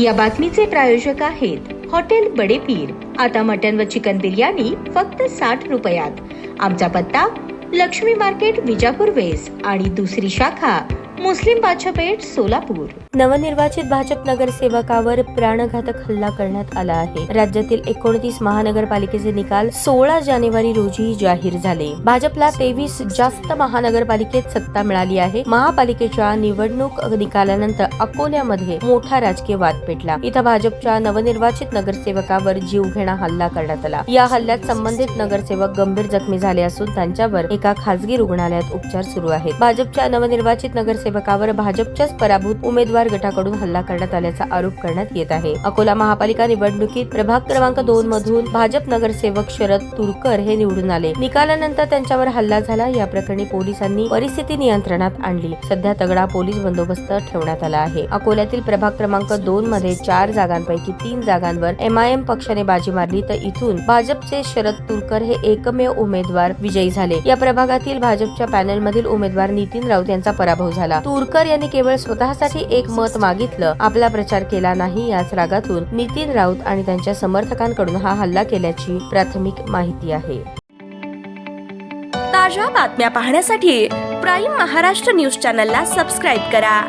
या बातमीचे प्रायोजक आहेत हॉटेल बडे पीर। आता मटन व चिकन बिर्याणी फक्त 60 रुपयात। आमचा पत्ता लक्ष्मी मार्केट विजापूर वेस्ट आणि दुसरी शाखा मुस्लिम बादशाहपेठ सोलापूर। नवनिर्वाचित भाजप नगरसेवकावर प्राणघातक हल्ला करण्यात आला आहे। राज्यातील 29 महानगरपालिकेचे निकाल 16 जानेवारी रोजी जाहीर झाले। भाजपला 23 जास्त महानगरपालिकेत सत्ता मिळाली आहे। महापालिकेच्या निवडणूक निकालानंतर अकोल्यामध्ये मोठा राजकीय वाद पेटला। इथं भाजपच्या नवनिर्वाचित नगरसेवकावर जीवघेणा हल्ला करण्यात आला। या हल्ल्यात संबंधित नगरसेवक गंभीर जखमी झाले असून त्यांच्यावर एका खासगी रुग्णालयात उपचार सुरू आहेत। भाजपच्या नवनिर्वाचित नगरसेवकावर भाजपच्याच पराभूत उमेदवार गटाकडून हल्ला करण्यात आल्याचा आरोप करण्यात येत आहे। अकोला महापालिका निवडणुकीत प्रभाग क्रमांक 2 मधून भाजप नगरसेवक शरद तुरकर हे निवडून आले। निकालानंतर त्यांच्यावर हल्ला झाला। या प्रकरणी पोलिसांनी परिस्थिती नियंत्रणात आणली। सध्या तगडा पोलीस बंदोबस्त ठेवण्यात आला आहे। अकोल्यातील प्रभाग क्रमांक 2 मध्ये 4 जागांपैकी 3 जागांवर MIM पक्षाने बाजी मारली, तर इथून भाजपचे शरद तुरकर हे एकमेव उमेदवार विजयी झाले। या प्रभागातील भाजपच्या पॅनलमधील उमेदवार नितीन राऊत यांचा पराभव झाला। तुरकर यांनी केवळ स्वतःसाठी एक मत मागितलं, आपला प्रचार केला नाही। याच रागातून नितीन राऊत आणि त्यांच्या समर्थकांकडून हा हल्ला केल्याची प्राथमिक माहिती आहे। ताज्या बातम्या पाहण्यासाठी प्राईम महाराष्ट्र न्यूज चॅनलला सबस्क्राईब करा।